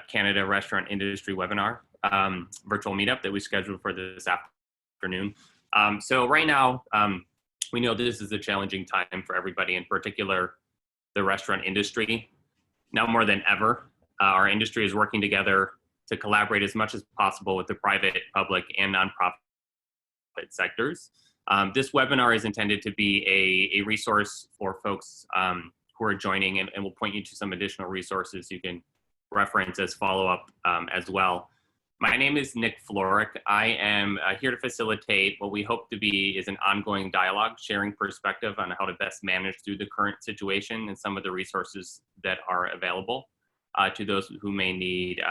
Canada restaurant industry webinar, virtual meetup that we scheduled for this afternoon. So right now, we know this is a challenging time for everybody, in particular the restaurant industry. Now more than ever, our industry is working together to collaborate as much as possible with the private, public, and nonprofit sectors. This webinar is intended to be a resource for folks who are joining, and we'll point you to some additional resources you can reference as follow-up as well. My name is Nick Florick. I am here to facilitate what we hope to be is an ongoing dialogue, sharing perspective on how to best manage through the current situation and some of the resources that are available to those who may need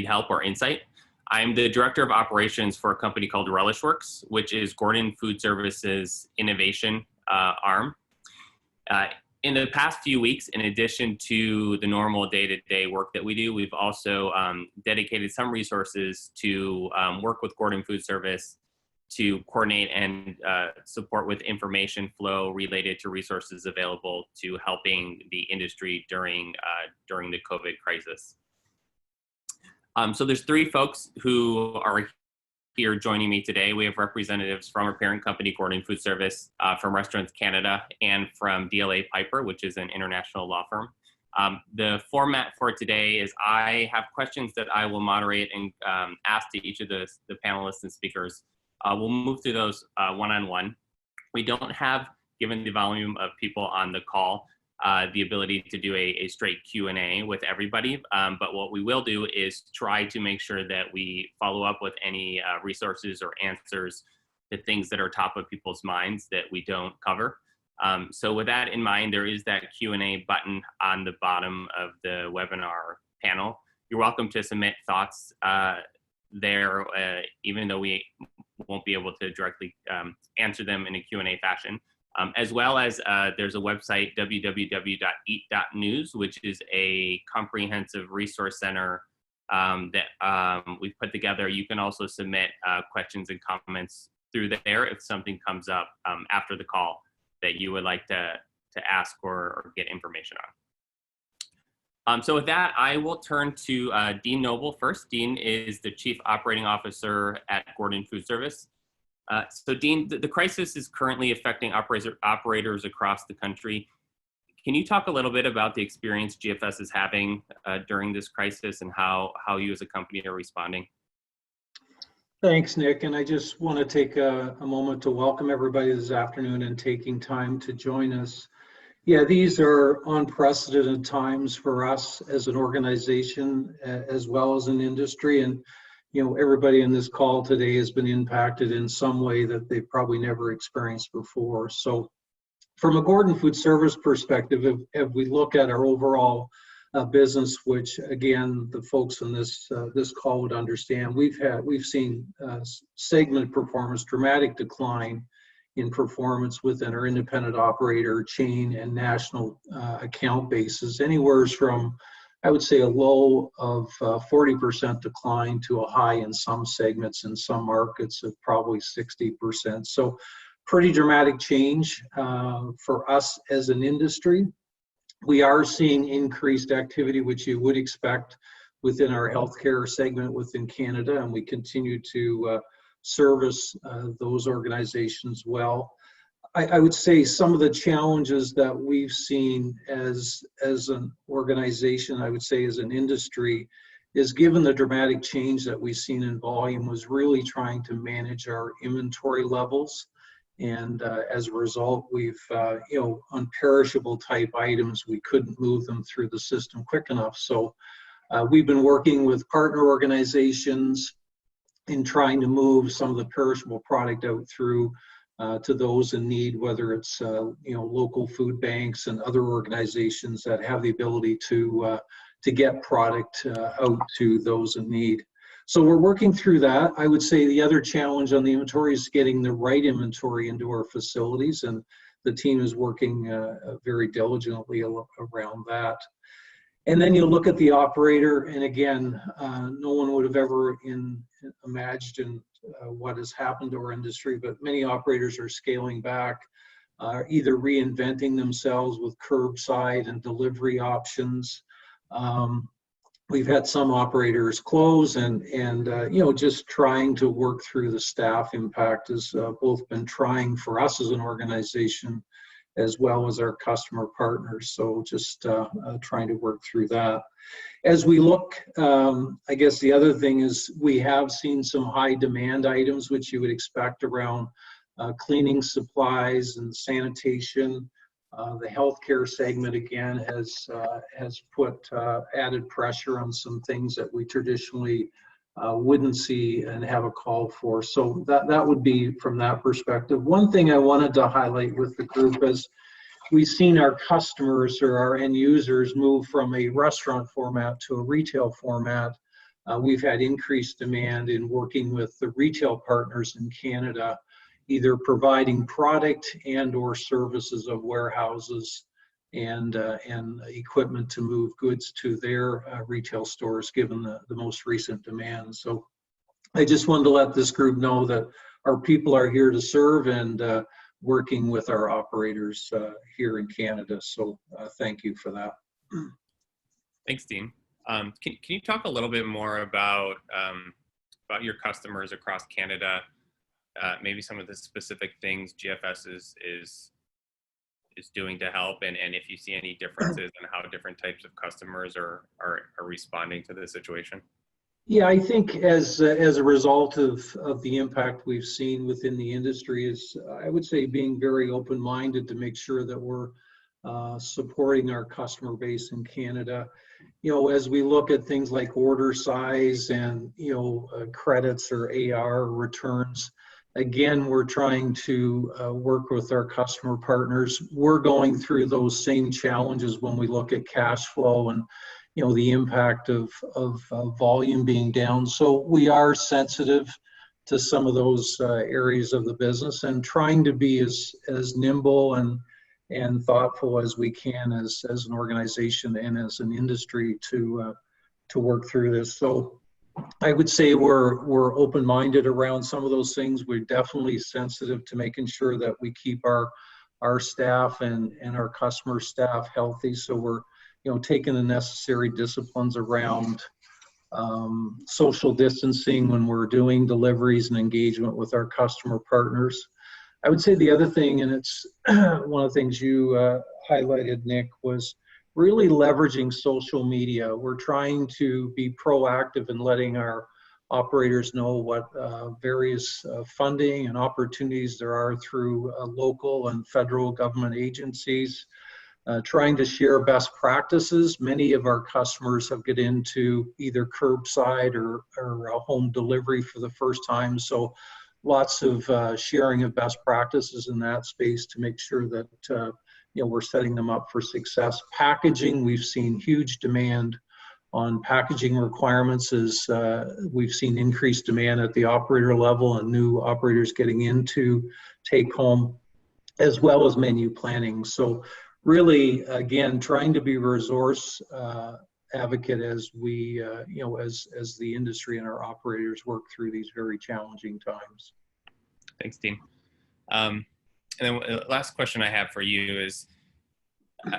help or insight. I'm the Director of Operations for a company called RelishWorks, which is Gordon Food Services innovation arm. In the past few weeks, in addition to the normal day-to-day work that we do, we've also dedicated some resources to work with Gordon Food Service to coordinate and support with information flow related to resources available to helping the industry during the COVID crisis. So there's three folks who are here joining me today. We have representatives from our parent company, Gordon Food Service, from Restaurants Canada, and from DLA Piper, which is an international law firm. The format for today is I have questions that I will moderate and ask to each of the panelists and speakers. We'll move through those one-on-one. We don't have, given the volume of people on the call, the ability to do a straight Q&A with everybody, but what we will do is try to make sure that we follow up with any resources or answers to things that are top of people's minds that we don't cover. So with that in mind, there is that Q&A button on the bottom of the webinar panel. You're welcome to submit thoughts there, even though we won't be able to directly answer them in a Q&A fashion. As well as there's a website, www.eat.news, which is a comprehensive resource center that we've put together. You can also submit questions and comments through there if something comes up after the call that you would like to ask or get information on. So with that, I will turn to Dean Noble first. Dean is the Chief Operating Officer at Gordon Food Service. So Dean, the crisis is currently affecting operators across the country. Can you talk a little bit about the experience GFS is having during this crisis and how you as a company are responding? Thanks, Nick. And I just want to take a moment to welcome everybody this afternoon and taking time to join us. Yeah, these are unprecedented times for us as an organization, as well as an industry. And you know, everybody in this call today has been impacted in some way that they've probably never experienced before. So from a Gordon Food Service perspective, if we look at our overall business, which again, the folks in this call would understand, we've seen segment performance, dramatic decline in performance within our independent operator chain and national account bases, anywhere from, I would say, a low of 40% decline to a high in some segments in some markets of probably 60%. So pretty dramatic change for us as an industry. We are seeing increased activity, which you would expect within our healthcare segment within Canada, and we continue to service those organizations well. I would say some of the challenges that we've seen as an organization, I would say as an industry, is given the dramatic change that we've seen in volume, was really trying to manage our inventory levels. And as a result, we've, on perishable type items, we couldn't move them through the system quick enough. So we've been working with partner organizations in trying to move some of the perishable product out through to those in need, whether it's local food banks and other organizations that have the ability to get product out to those in need. So we're working through that. I would say the other challenge on the inventory is getting the right inventory into our facilities, and the team is working very diligently around that. And then you look at the operator, and again, no one would have ever imagined what has happened to our industry, but many operators are scaling back, either reinventing themselves with curbside and delivery options. we've had some operators close, and just trying to work through the staff impact has both been trying for us as an organization as well as our customer partners. So just trying to work through that. As we look, I guess the other thing is we have seen some high demand items, which you would expect around cleaning supplies and sanitation. The healthcare segment again has put added pressure on some things that we traditionally wouldn't see and have a call for. So that would be from that perspective. One thing I wanted to highlight with the group is we've seen our customers or our end users move from a restaurant format to a retail format. We've had increased demand in working with the retail partners in Canada, either providing product and or services of warehouses and equipment to move goods to their retail stores, given the most recent demand. So I just wanted to let this group know that our people are here to serve and working with our operators here in Canada. So thank you for that. Thanks, Dean. Can you talk a little bit more about your customers across Canada? Maybe some of the specific things GFS is doing to help, and if you see any differences in how different types of customers are responding to the situation. Yeah, I think as a result of the impact we've seen within the industry is, I would say, being very open-minded to make sure that we're supporting our customer base in Canada. As we look at things like order size and, credits or AR returns, again, we're trying to work with our customer partners. We're going through those same challenges when we look at cash flow and, the impact of volume being down. So we are sensitive to some of those areas of the business and trying to be as nimble and thoughtful as we can as an organization and as an industry to work through this. So I would say we're open-minded around some of those things. We're definitely sensitive to making sure that we keep our staff and our customer staff healthy. So we're taking the necessary disciplines around social distancing when we're doing deliveries and engagement with our customer partners. I would say the other thing, and it's one of the things you highlighted, Nick, was really leveraging social media. We're trying to be proactive in letting our operators know what various funding and opportunities there are through local and federal government agencies, trying to share best practices. Many of our customers have get into either curbside or home delivery for the first time. So lots of sharing of best practices in that space to make sure that we're setting them up for success. Packaging, we've seen huge demand on packaging requirements as we've seen increased demand at the operator level and new operators getting into take home, as well as menu planning. So really, again, trying to be a resource advocate as we, as the industry and our operators work through these very challenging times. Thanks, Dean. And then the last question I have for you is,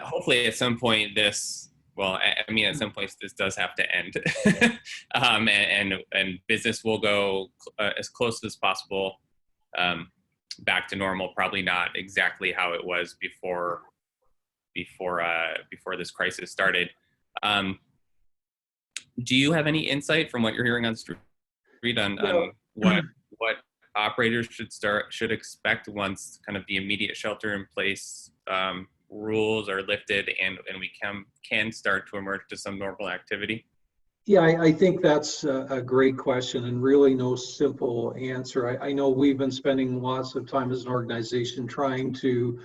hopefully at some point this, at some point this does have to end, and business will go as close as possible back to normal. Probably not exactly how it was before this crisis started. Do you have any insight from what you're hearing on the street on what operators should expect once kind of the immediate shelter in place rules are lifted and we can start to emerge to some normal activity? Yeah, I think that's a great question and really no simple answer. I know we've been spending lots of time as an organization trying to,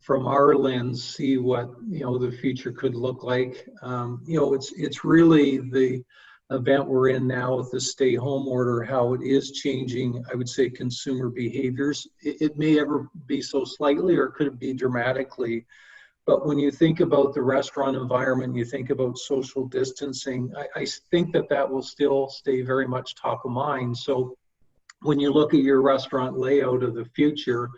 from our lens, see what the future could look like. It's really the event we're in now with the stay home order, how it is changing, I would say, consumer behaviors. It may ever be so slightly, or could it be dramatically? But when you think about the restaurant environment, you think about social distancing, I think that will still stay very much top of mind. So when you look at your restaurant layout of the future,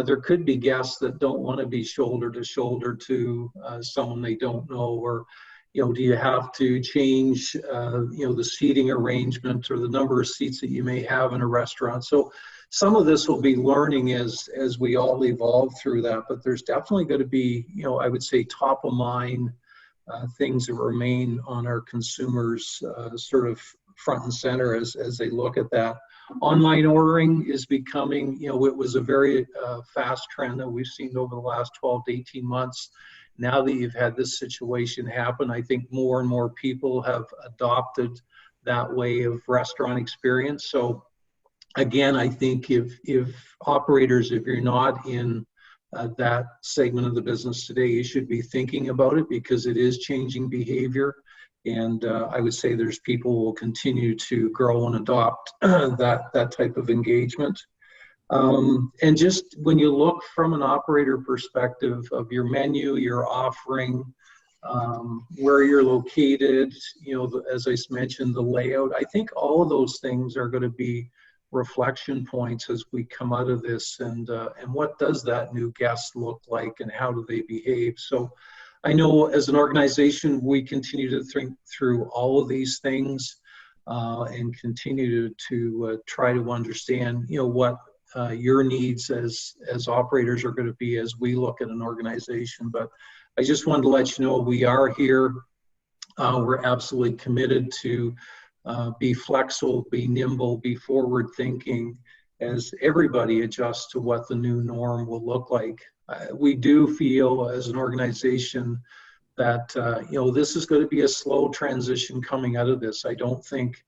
there could be guests that don't want to be shoulder to shoulder to someone they don't know, or do you have to change, the seating arrangement or the number of seats that you may have in a restaurant? So some of this will be learning as we all evolve through that, but there's definitely going to be, I would say top of mind things that remain on our consumers sort of front and center as they look at that. Online ordering is becoming, it was a very fast trend that we've seen over the last 12 to 18 months. Now that you've had this situation happen, I think more and more people have adopted that way of restaurant experience. So again, I think if operators, if you're not in that segment of the business today, you should be thinking about it because it is changing behavior. And I would say there's people who will continue to grow and adopt that type of engagement. And just when you look from an operator perspective of your menu, your offering, where you're located, as I mentioned, the layout, I think all of those things are going to be reflection points as we come out of this, and what does that new guest look like and how do they behave. So I know as an organization we continue to think through all of these things and continue to try to understand what your needs as operators are going to be as we look at an organization. But I just wanted to let you know we are here. We're absolutely committed to be flexible, be nimble, be forward thinking as everybody adjusts to what the new norm will look like. We do feel as an organization that this is going to be a slow transition coming out of this. I don't think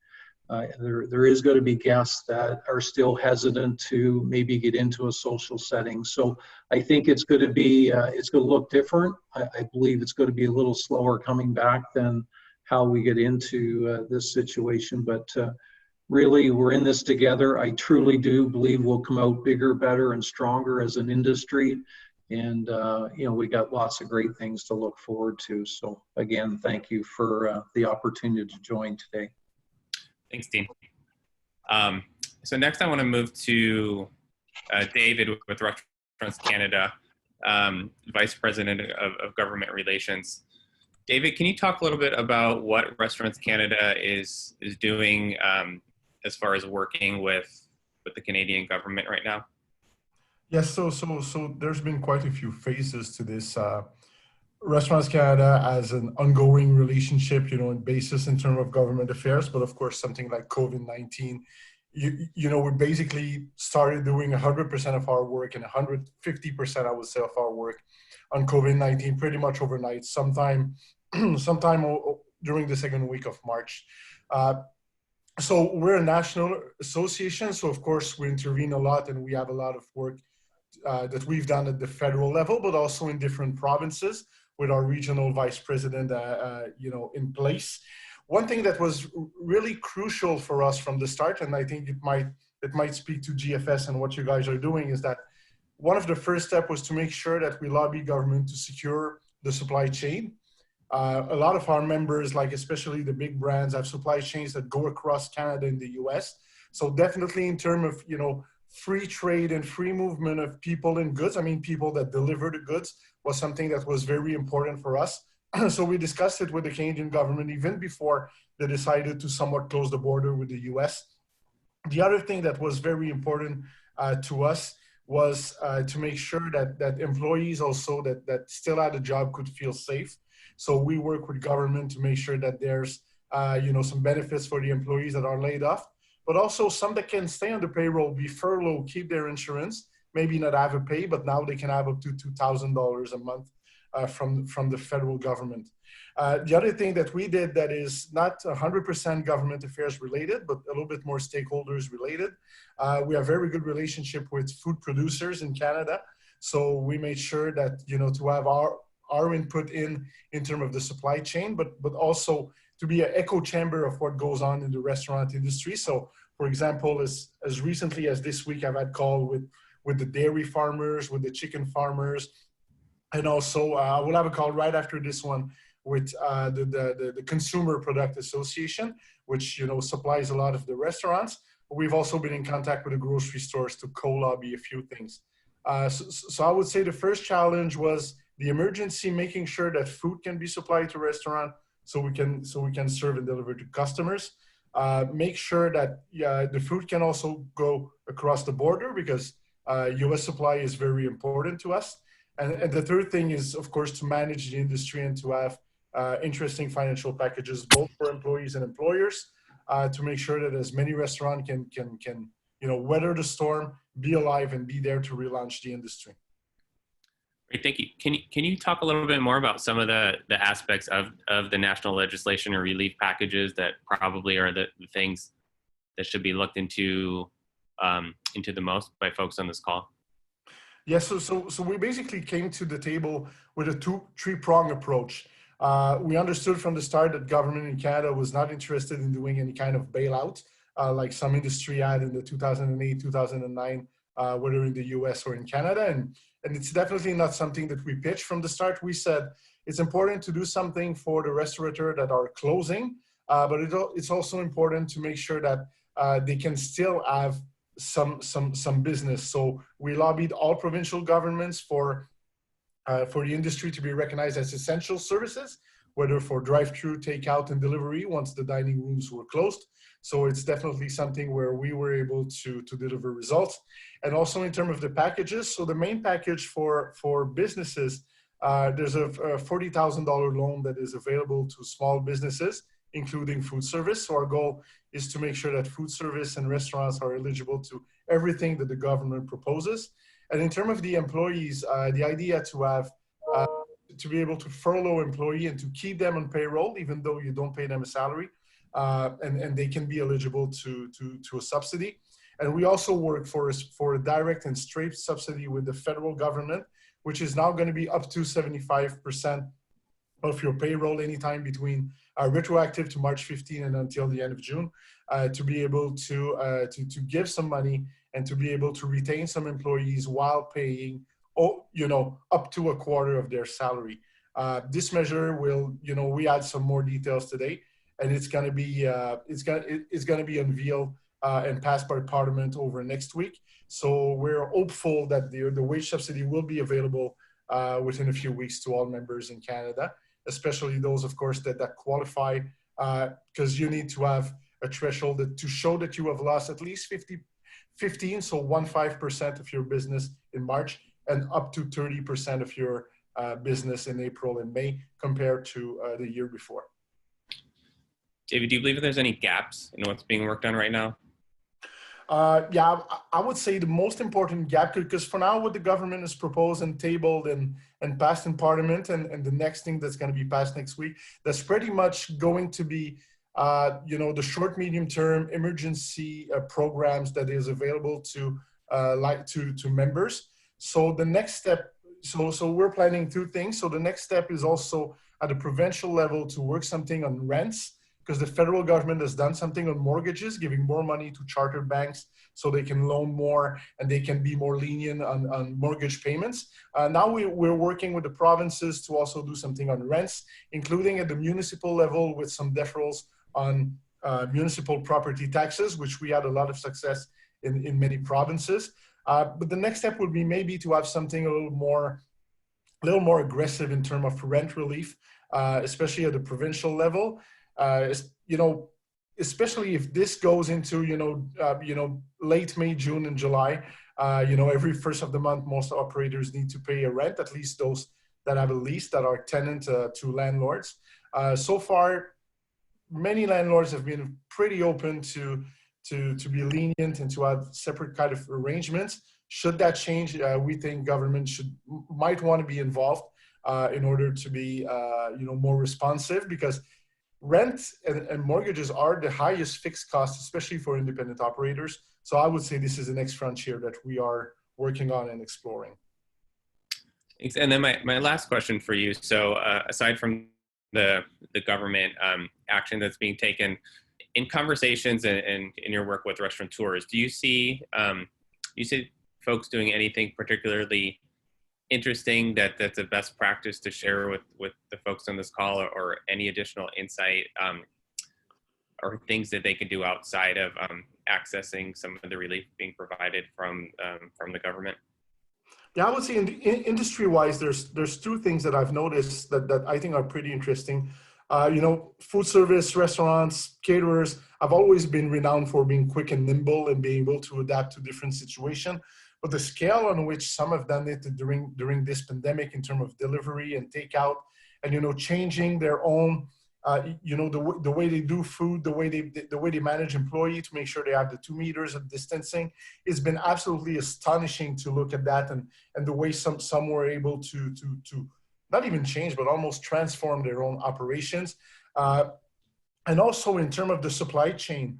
there is going to be guests that are still hesitant to maybe get into a social setting. So I think it's going to be it's going to look different. I believe it's going to be a little slower coming back than how we get into this situation. But really, we're in this together. I truly do believe we'll come out bigger, better, and stronger as an industry. And, we got lots of great things to look forward to. So again, thank you for the opportunity to join today. Thanks, Dean. So next I want to move to David with Restaurants Canada, Vice President of Government Relations. David, can you talk a little bit about what Restaurants Canada is doing as far as working with the Canadian government right now? Yes, so there's been quite a few phases to this. Restaurants Canada has an ongoing relationship, and basis in terms of government affairs, but of course something like COVID-19, we basically started doing 100% of our work and 150%, I would say, of our work on COVID-19 pretty much overnight, sometime during the second week of March. So we're a national association, so of course we intervene a lot and we have a lot of work that we've done at the federal level, but also in different provinces with our regional vice president, in place. One thing that was really crucial for us from the start, and I think it might speak to GFS and what you guys are doing, is that one of the first steps was to make sure that we lobby government to secure the supply chain. A lot of our members, like especially the big brands, have supply chains that go across Canada and the US. So definitely in terms of, free trade and free movement of people and goods, people that deliver the goods, was something that was very important for us. So we discussed it with the Canadian government even before they decided to somewhat close the border with the US. The other thing that was very important to us was to make sure that employees also that still had a job could feel safe. So we work with government to make sure that there's some benefits for the employees that are laid off, but also some that can stay on the payroll, be furloughed, keep their insurance, maybe not have a pay, but now they can have up to $2,000 a month from the federal government. The other thing that we did that is not 100% government affairs related, but a little bit more stakeholders related. We have very good relationship with food producers in Canada. So we made sure that, to have our input in terms of the supply chain, but also to be an echo chamber of what goes on in the restaurant industry. So for example, as recently as this week, I've had call with the dairy farmers, with the chicken farmers, and also I will have a call right after this one with the Consumer Product Association, which supplies a lot of the restaurants. We've also been in contact with the grocery stores to co-lobby a few things. So I would say the first challenge was the emergency, making sure that food can be supplied to restaurant, so we can serve and deliver to customers. Make sure that the food can also go across the border, because U.S. supply is very important to us. And the third thing is, of course, to manage the industry and to have interesting financial packages, both for employees and employers, to make sure that as many restaurants can weather the storm, be alive, and be there to relaunch the industry. Great, thank you. Can you talk a little bit more about some of the aspects of the national legislation or relief packages that probably are the things that should be looked into the most by folks on this call? Yes, so we basically came to the table with a three-prong approach. We understood from the start that government in Canada was not interested in doing any kind of bailout, like some industry had in the 2008, 2009, whether in the US or in Canada. And it's definitely not something that we pitched from the start. We said it's important to do something for the restaurateurs that are closing, but it's also important to make sure that they can still have some business. So we lobbied all provincial governments for the industry to be recognized as essential services, whether for drive-through, takeout, and delivery once the dining rooms were closed. So it's definitely something where we were able to deliver results. And also in terms of the packages, so the main package for businesses, there's a $40,000 loan that is available to small businesses, including food service. So our goal is to make sure that food service and restaurants are eligible to everything that the government proposes. And in terms of the employees, the idea to have to be able to furlough employee and to keep them on payroll, even though you don't pay them a salary, and they can be eligible to a subsidy. And we also work for a direct and straight subsidy with the federal government, which is now going to be up to 75% of your payroll anytime between retroactive to March 15 and until the end of June, to be able to give some money and to be able to retain some employees while paying, up to a quarter of their salary. This measure will, we add some more details today, and it's going to be unveiled and passed by Parliament over next week. So we're hopeful that the wage subsidy will be available within a few weeks to all members in Canada, especially those, of course, that qualify, because you need to have a threshold to show that you have lost at least 15% of your business in March, and up to 30% of your business in April and May compared to the year before. David, do you believe there's any gaps in what's being worked on right now? Yeah, I would say the most important gap, because for now what the government has proposed and tabled and passed in Parliament, and the next thing that's going to be passed next week, that's pretty much going to be the short, medium term emergency programs that is available to members. So the next step, so we're planning two things. So the next step is also at the provincial level to work something on rents, because the federal government has done something on mortgages, giving more money to chartered banks so they can loan more and they can be more lenient on mortgage payments. Now we're working with the provinces to also do something on rents, including at the municipal level with some deferrals on municipal property taxes, which we had a lot of success in many provinces. But the next step would be maybe to have something a little more aggressive in terms of rent relief, especially at the provincial level. Especially if this goes into late May, June, and July. Every first of the month, most operators need to pay a rent, at least those that have a lease that are tenant to landlords. So far, many landlords have been pretty open to be lenient and to have separate kind of arrangements. Should that change, we think government might want to be involved in order to be more responsive, because rent and mortgages are the highest fixed costs, especially for independent operators. So I would say this is the next frontier that we are working on and exploring. Thanks. And then my last question for you. So aside from the government action that's being taken, in conversations and in your work with restaurateurs, do you see folks doing anything particularly interesting that's a best practice to share with the folks on this call, or any additional insight or things that they can do outside of accessing some of the relief being provided from the government? Yeah, I would say industry-wise, there's two things that I've noticed that I think are pretty interesting. Food service, restaurants, caterers have always been renowned for being quick and nimble and being able to adapt to different situations. But the scale on which some have done it during this pandemic in terms of delivery and takeout, and changing their own, the way they do food, the way they manage employee to make sure they have the 2 meters of distancing, it's been absolutely astonishing to look at that, and the way some were able to not even change, but almost transform their own operations. And also in terms of the supply chain,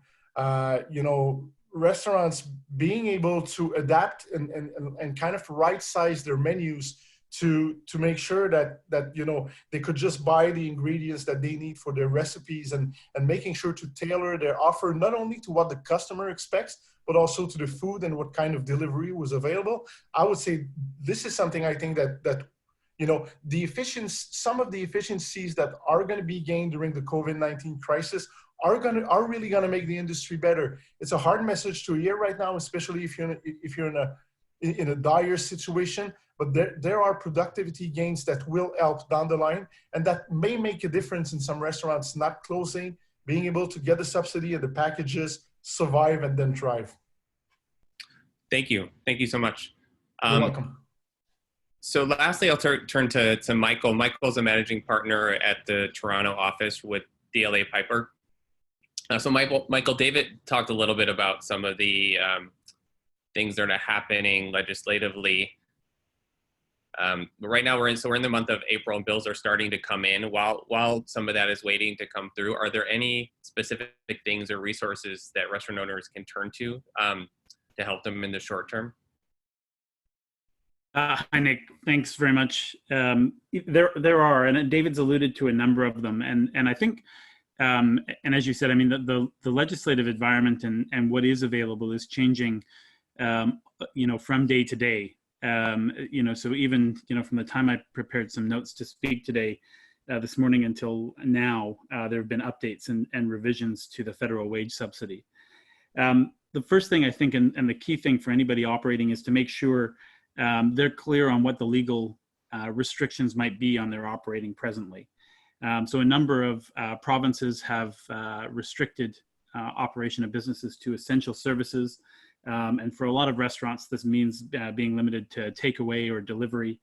restaurants being able to adapt and kind of right size their menus to make sure that they could just buy the ingredients that they need for their recipes, and making sure to tailor their offer not only to what the customer expects, but also to the food and what kind of delivery was available. I would say this is something I think that some of the efficiencies that are going to be gained during the COVID-19 crisis are really going to make the industry better. It's a hard message to hear right now, especially if you're in a dire situation. But there are productivity gains that will help down the line, and that may make a difference in some restaurants not closing, being able to get the subsidy and the packages, survive, and then thrive. Thank you. Thank you so much. You're welcome. So lastly, I'll turn to Michael. Michael's a managing partner at the Toronto office with DLA Piper. So Michael, David talked a little bit about some of the things that are happening legislatively. But right now we're in the month of April, and bills are starting to come in. While some of that is waiting to come through, are there any specific things or resources that restaurant owners can turn to help them in the short term? Hi, Nick. Thanks very much. There are, and David's alluded to a number of them, and I think, and as you said, I mean, the legislative environment and what is available is changing, from day to day. So even from the time I prepared some notes to speak today, this morning until now, there have been updates and revisions to the federal wage subsidy. The first thing I think, and the key thing for anybody operating, is to make sure they're clear on what the legal restrictions might be on their operating presently. So a number of provinces have restricted operation of businesses to essential services. And for a lot of restaurants, this means being limited to takeaway or delivery,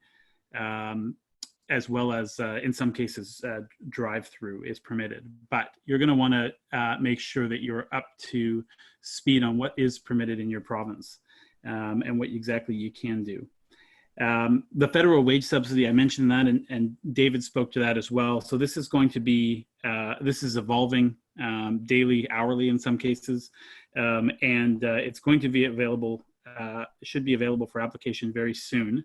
as well as in some cases, drive-through is permitted. But you're going to want to make sure that you're up to speed on what is permitted in your province. And what exactly you can do. The federal wage subsidy, I mentioned that, and David spoke to that as well. So this is going to be, this is evolving daily, hourly in some cases, and it's going to be available, should be available for application very soon.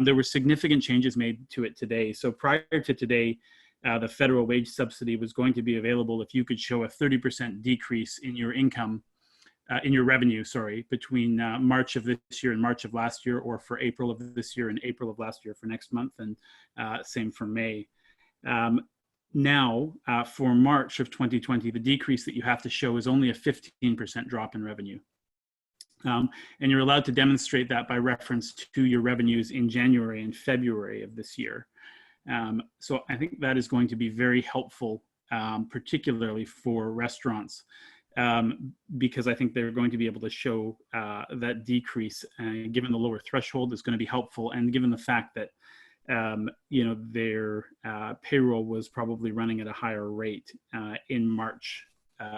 There were significant changes made to it today. So prior to today, the federal wage subsidy was going to be available if you could show a 30% decrease in your income, in your revenue, between March of this year and March of last year, or for April of this year and April of last year for next month, and same for May. Now, for March of 2020, the decrease that you have to show is only a 15% drop in revenue. And you're allowed to demonstrate that by reference to your revenues in January and February of this year. So I think that is going to be very helpful, particularly for restaurants, because I think they're going to be able to show that decrease, given the lower threshold is going to be helpful, and given the fact that their payroll was probably running at a higher rate in March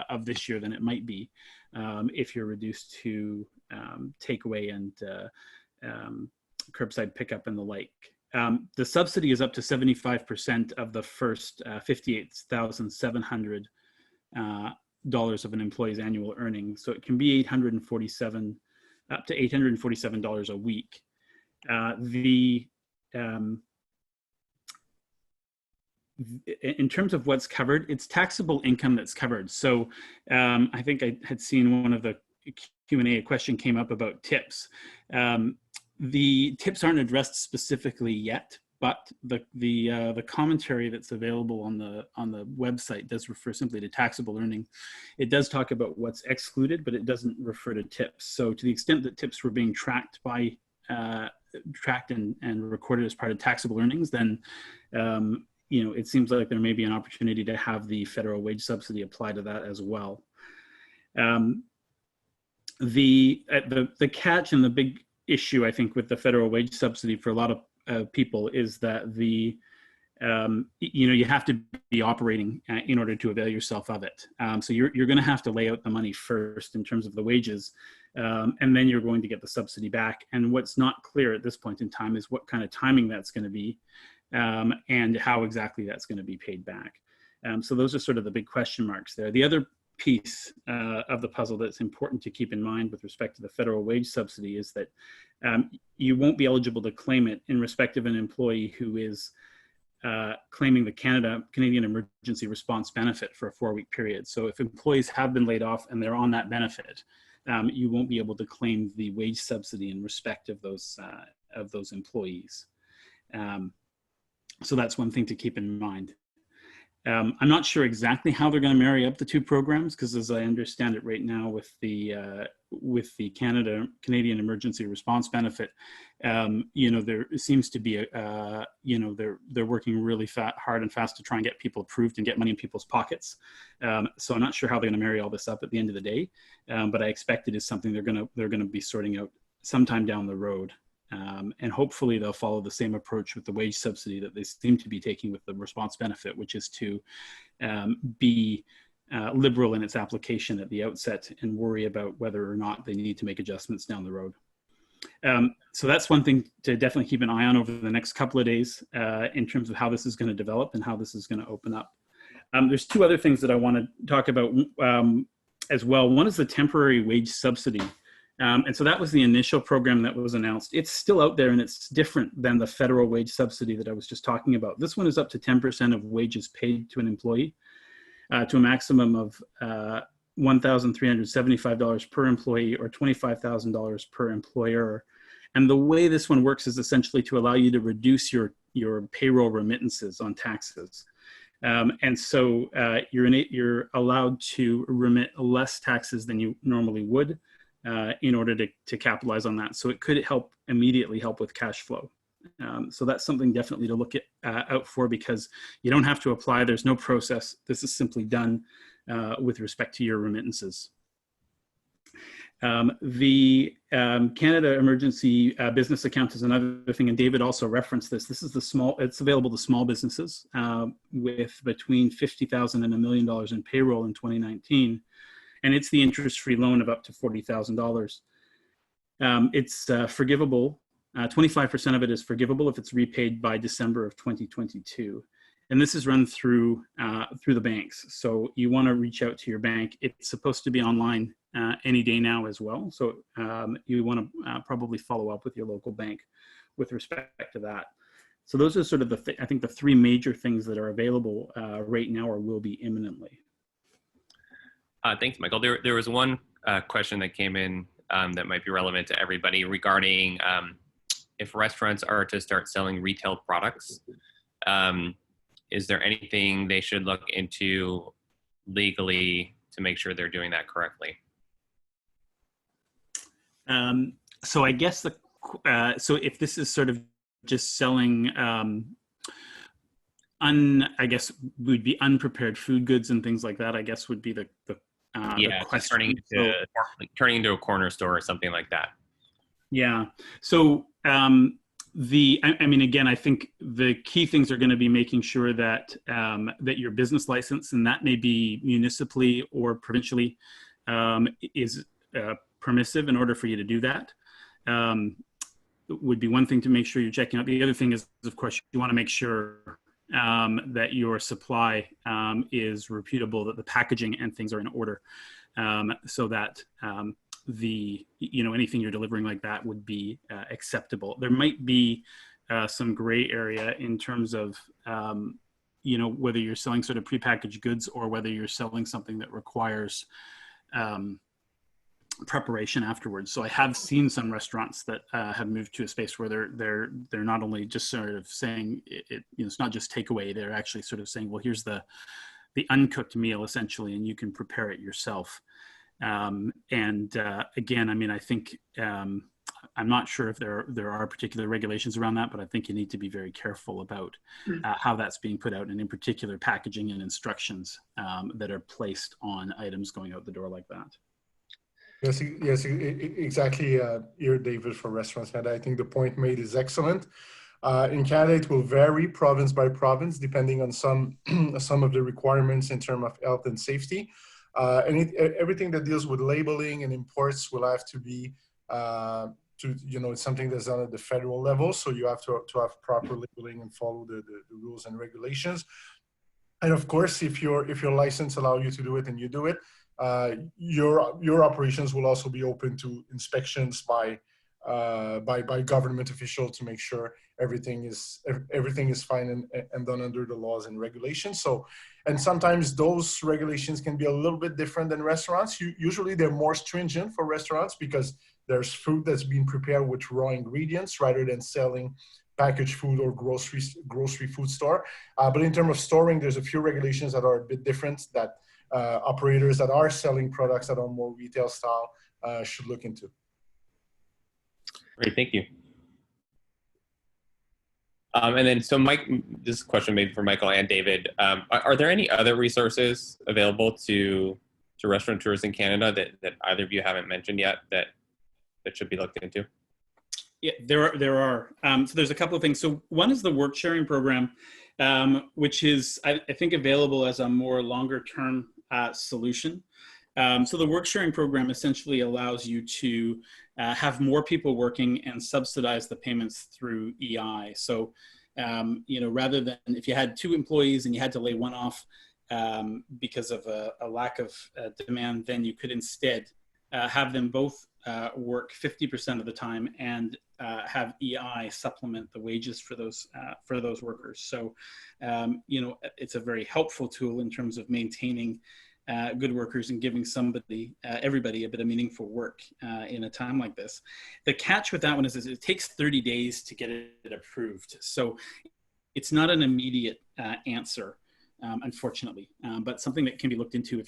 of this year than it might be if you're reduced to takeaway and curbside pickup and the like. The subsidy is up to 75% of the first $58,700 of an employee's annual earnings. So it can be up to $847 a week. In terms of what's covered, it's taxable income that's covered. So I think I had seen one of the Q&A, a question came up about tips. The tips aren't addressed specifically yet, but the commentary that's available on the website does refer simply to taxable earning. It does talk about what's excluded, but it doesn't refer to tips. So to the extent that tips were being tracked and recorded as part of taxable earnings, then it seems like there may be an opportunity to have the federal wage subsidy apply to that as well. The catch and the big issue, I think, with the federal wage subsidy for a lot of people is that you have to be operating in order to avail yourself of it. So you're going to have to lay out the money first in terms of the wages, and then you're going to get the subsidy back. And what's not clear at this point in time is what kind of timing that's going to be, and how exactly that's going to be paid back. So those are sort of the big question marks there. The other piece of the puzzle that's important to keep in mind with respect to the federal wage subsidy is that you won't be eligible to claim it in respect of an employee who is claiming the Canadian Emergency Response Benefit for a 4-week period. So if employees have been laid off and they're on that benefit, you won't be able to claim the wage subsidy in respect of those employees. So that's one thing to keep in mind. I'm not sure exactly how they're going to marry up the two programs, because as I understand it right now with the Canadian Emergency Response Benefit, there seems to be they're working really hard and fast to try and get people approved and get money in people's pockets. So I'm not sure how they're going to marry all this up at the end of the day, but I expect it is something they're going to be sorting out sometime down the road. And hopefully they'll follow the same approach with the wage subsidy that they seem to be taking with the response benefit, which is to be liberal in its application at the outset and worry about whether or not they need to make adjustments down the road. So that's one thing to definitely keep an eye on over the next couple of days in terms of how this is going to develop and how this is going to open up. There's two other things that I want to talk about as well. One is the temporary wage subsidy. And so that was the initial program that was announced. It's still out there, and it's different than the federal wage subsidy that I was just talking about. This one is up to 10% of wages paid to an employee, to a maximum of $1,375 per employee or $25,000 per employer. And the way this one works is essentially to allow you to reduce your payroll remittances on taxes. And so you're allowed to remit less taxes than you normally would, in order to capitalize on that. So it could immediately help with cash flow. So that's something definitely to look out for, because you don't have to apply. There's no process. This is simply done with respect to your remittances. The Canada Emergency Business Account is another thing, and David also referenced this. This is it's available to small businesses with between $50,000 and $1 million in payroll in 2019. And it's the interest-free loan of up to $40,000. It's forgivable. 25% of it is forgivable if it's repaid by December of 2022. And this is run through the banks. So you want to reach out to your bank. It's supposed to be online any day now as well. So you want to probably follow up with your local bank with respect to that. So those are sort of I think the three major things that are available right now or will be imminently. Thanks, Michael. There was one question that came in that might be relevant to everybody regarding if restaurants are to start selling retail products, is there anything they should look into legally to make sure they're doing that correctly? So I guess so if this is sort of just selling I guess would be unprepared food goods and things like that, I guess would be the question. Turning into a corner store or something like that. Yeah. So I mean, again, I think the key things are going to be making sure that that your business license, and that may be municipally or provincially, is permissive in order for you to do that. Would be one thing to make sure you're checking out. The other thing is, of course, you want to make sure that your supply is reputable, that the packaging and things are in order, so that anything you're delivering like that would be acceptable. There might be some gray area in terms of whether you're selling sort of prepackaged goods or whether you're selling something that requires preparation afterwards. So I have seen some restaurants that have moved to a space where they're not only just sort of saying it's not just takeaway, they're actually sort of saying, well, here's the uncooked meal essentially, and you can prepare it yourself. Again, I mean, I think I'm not sure if there are particular regulations around that, but I think you need to be very careful about how that's being put out, and in particular packaging and instructions that are placed on items going out the door like that. Yes, exactly. Here, David, for Restaurants Canada, I think the point made is excellent. In Canada, it will vary province by province, depending on some of the requirements in terms of health and safety. Everything that deals with labeling and imports will have to be, it's something that's done at the federal level. So you have to have proper labeling and follow the rules and regulations. And of course, if your license allows you to do it and you do it, your operations will also be open to inspections by government officials to make sure everything is fine and done under the laws and regulations. So, and sometimes those regulations can be a little bit different than restaurants. Usually they're more stringent for restaurants because there's food that's being prepared with raw ingredients rather than selling packaged food or grocery food store. But in terms of storing, there's a few regulations that are a bit different that operators that are selling products that are more retail style should look into. Great, thank you. And then, so Mike, this question maybe for Michael and David, are there any other resources available to restaurateurs in Canada that either of you haven't mentioned yet that should be looked into? Yeah, there are. So there's a couple of things. So one is the work sharing program, which is, I think, available as a more longer term solution. So the work sharing program essentially allows you to have more people working and subsidize the payments through EI. So, rather than if you had 2 employees and you had to lay one off because of a lack of demand, then you could instead have them both work 50% of the time and have EI supplement the wages for those workers. So, it's a very helpful tool in terms of maintaining good workers and giving everybody a bit of meaningful work in a time like this. The catch with that one is it takes 30 days to get it approved. So it's not an immediate answer, unfortunately, but something that can be looked into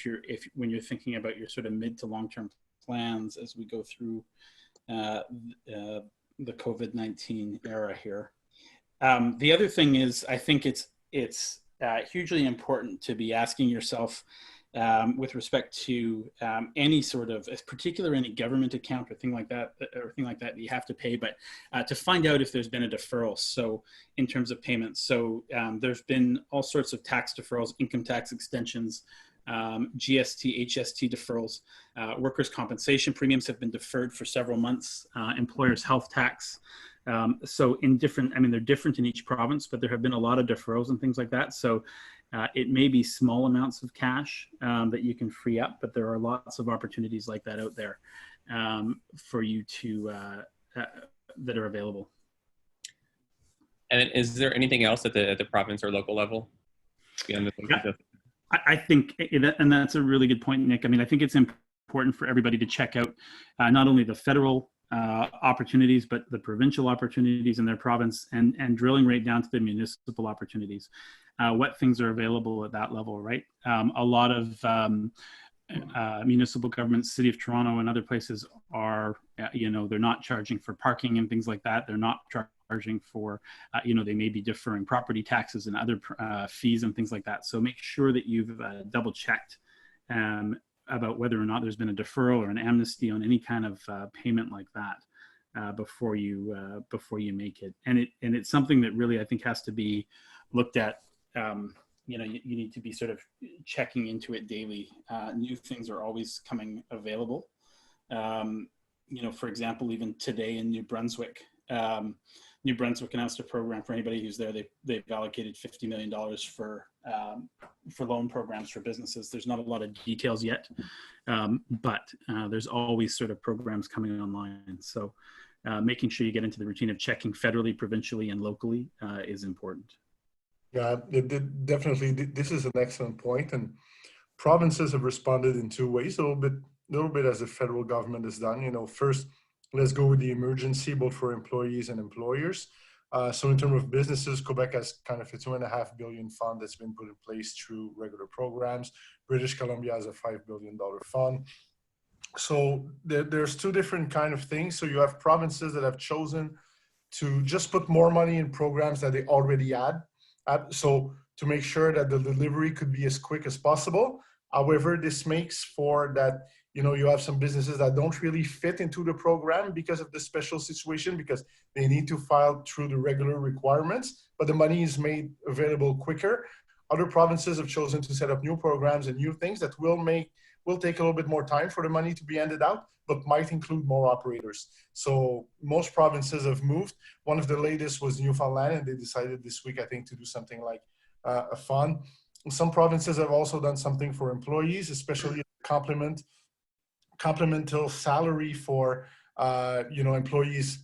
when you're thinking about your sort of mid to long-term plans as we go through the COVID-19 era here. The other thing is, I think it's hugely important to be asking yourself, with respect to any sort of, particularly any government account or thing like that you have to pay, but to find out if there's been a deferral. So in terms of payments, so there's been all sorts of tax deferrals, income tax extensions, GST, HST deferrals, workers' compensation premiums have been deferred for several months, employers' health tax. So they're different in each province, but there have been a lot of deferrals and things like that. So it may be small amounts of cash that you can free up, but there are lots of opportunities like that out there for you that are available. And is there anything else at the province or local level beyond the I think, and that's a really good point, Nick. I mean, I think it's important for everybody to check out not only the federal opportunities, but the provincial opportunities in their province, and drilling right down to the municipal opportunities. What things are available at that level, right? A lot of municipal governments, City of Toronto and other places are, they're not charging for parking and things like that. They're not charging for, they may be deferring property taxes and other fees and things like that. So make sure that you've double checked about whether or not there's been a deferral or an amnesty on any kind of payment like that before you make it. And it's something that really, I think, has to be looked at. You need to be sort of checking into it daily. New things are always coming available. For example, even today in New Brunswick announced a program for anybody who's there. They've allocated $50 million for loan programs for businesses. There's not a lot of details yet, but there's always sort of programs coming online. So making sure you get into the routine of checking federally, provincially, and locally is important. Yeah, definitely. This is an excellent point, and provinces have responded in 2 ways. A little bit as the federal government has done. First, let's go with the emergency, both for employees and employers. So in terms of businesses, Quebec has kind of a $2.5 billion fund that's been put in place through regular programs. British Columbia has a $5 billion fund. So there's two different kind of things. So you have provinces that have chosen to just put more money in programs that they already had. So to make sure that the delivery could be as quick as possible. However, this makes for that, you have some businesses that don't really fit into the program because of the special situation, because they need to file through the regular requirements, but the money is made available quicker. Other provinces have chosen to set up new programs and new things that will take a little bit more time for the money to be handed out, but might include more operators. So most provinces have moved. One of the latest was Newfoundland, and they decided this week, I think, to do something like a fund. Some provinces have also done something for employees, especially complemental salary for employees,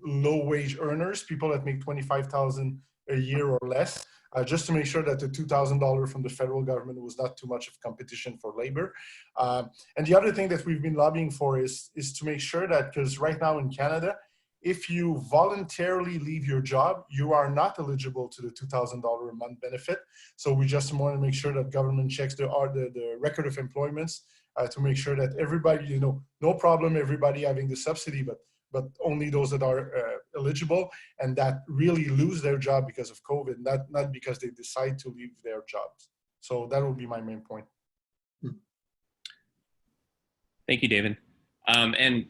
low wage earners, people that make 25,000 a year or less, just to make sure that the $2,000 from the federal government was not too much of competition for labor. And the other thing that we've been lobbying for is to make sure that, because right now in Canada, if you voluntarily leave your job, you are not eligible to the $2,000 a month benefit. So we just want to make sure that government checks the record of employments to make sure that everybody, no problem, everybody having the subsidy, but only those that are eligible and that really lose their job because of COVID, not because they decide to leave their jobs. So that would be my main point. Thank you, David. And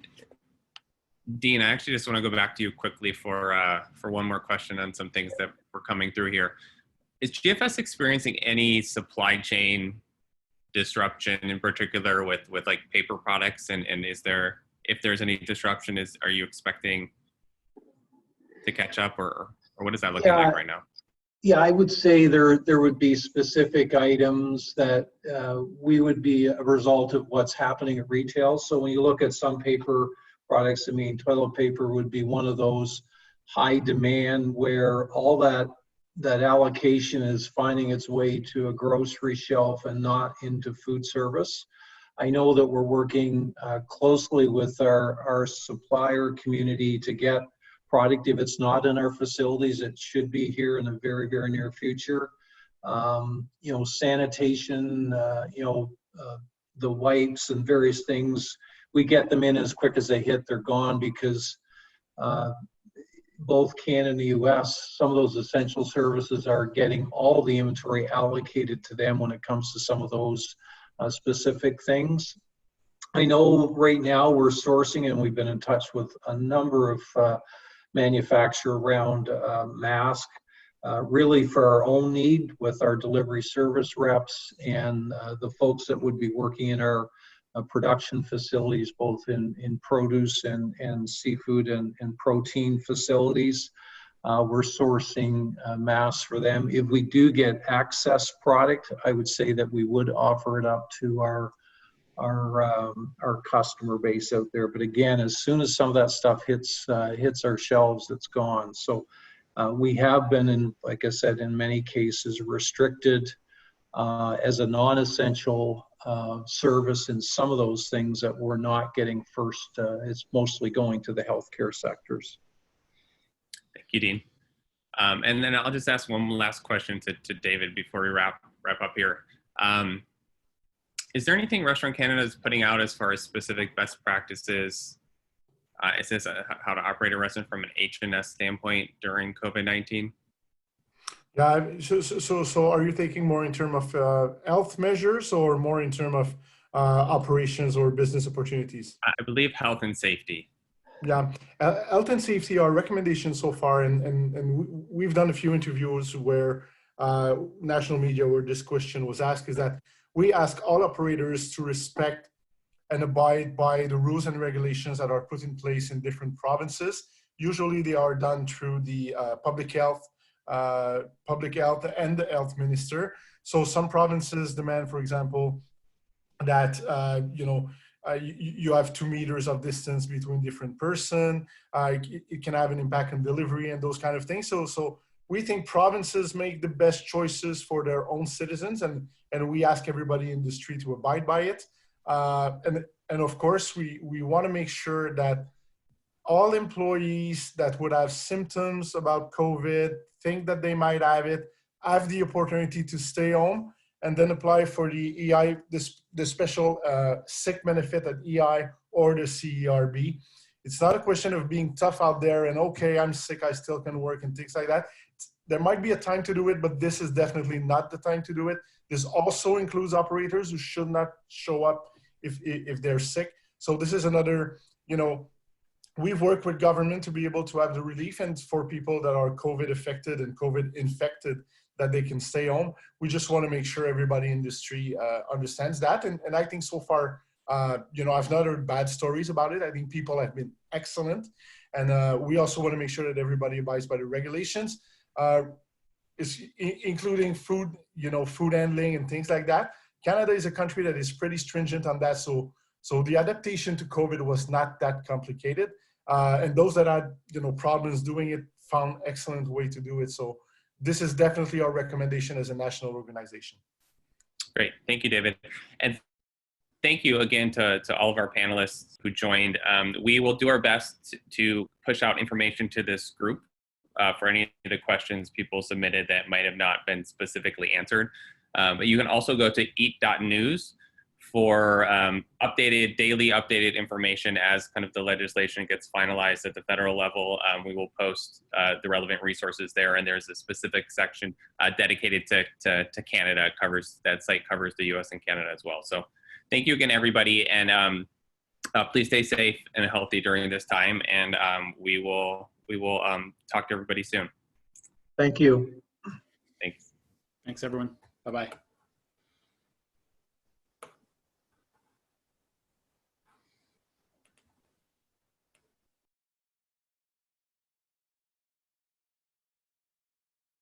Dean, I actually just want to go back to you quickly for one more question on some things that were coming through here. Is GFS experiencing any supply chain disruption in particular with like paper products? And if there's any disruption, are you expecting to catch up, or what is that looking like right now? Yeah, I would say there would be specific items that we would be a result of what's happening at retail. So when you look at some paper products, I mean, toilet paper would be one of those high demand where all that allocation is finding its way to a grocery shelf and not into food service. I know that we're working closely with our supplier community to get product. If it's not in our facilities, it should be here in the very, very near future. Sanitation, the wipes and various things, we get them in as quick as they hit, they're gone, because both Canada and the US, some of those essential services are getting all the inventory allocated to them when it comes to some of those specific things. I know right now we're sourcing, and we've been in touch with a number of manufacturer around mask, really for our own need with our delivery service reps and the folks that would be working in our production facilities, both in produce and seafood and protein facilities. We're sourcing masks for them. If we do get excess product, I would say that we would offer it up to our customer base out there. But again, as soon as some of that stuff hits our shelves, it's gone. So we have been, like I said, in many cases restricted as a non-essential service in some of those things that we're not getting first. It's mostly going to the healthcare sectors. Thank you, Dean. And then I'll just ask one last question to David before we wrap up here. Is there anything Restaurant Canada is putting out as far as specific best practices? Is this how to operate a restaurant from an H&S standpoint during COVID-19? Yeah, so are you thinking more in terms of health measures or more in terms of operations or business opportunities? I believe health and safety. Yeah, health and safety are recommendations so far, and we've done a few interviews where national media where this question was asked, is that we ask all operators to respect and abide by the rules and regulations that are put in place in different provinces. Usually they are done through the public health and the health minister. So some provinces demand, for example, that you have 2 meters of distance between different person. It can have an impact on delivery and those kind of things. So we think provinces make the best choices for their own citizens, and we ask everybody in the street to abide by it. And of course, we want to make sure that all employees that would have symptoms about COVID, think that they might have it, have the opportunity to stay home and then apply for the EI, the special sick benefit at EI or the CERB. It's not a question of being tough out there and, okay, I'm sick, I still can work and things like that. There might be a time to do it, but this is definitely not the time to do it. This also includes operators who should not show up if they're sick. So this is another, we've worked with government to be able to have the relief, and for people that are COVID affected and COVID infected, that they can stay home. We just want to make sure everybody in the industry understands that. And I think so far, I've not heard bad stories about it. I think people have been excellent. And we also want to make sure that everybody abides by the regulations, including food, food handling and things like that. Canada is a country that is pretty stringent on that. So the adaptation to COVID was not that complicated. And those that had, problems doing it found excellent way to do it. So this is definitely our recommendation as a national organization. Great, thank you, David. And thank you again to all of our panelists who joined. We will do our best to push out information to this group for any of the questions people submitted that might have not been specifically answered. But you can also go to eat.news for daily updated information as kind of the legislation gets finalized at the federal level. We will post the relevant resources there, and there's a specific section dedicated to Canada. That site covers the US and Canada as well. So thank you again, everybody, and please stay safe and healthy during this time, and we will talk to everybody soon. Thank you. Thanks. Thanks, everyone. Bye-bye.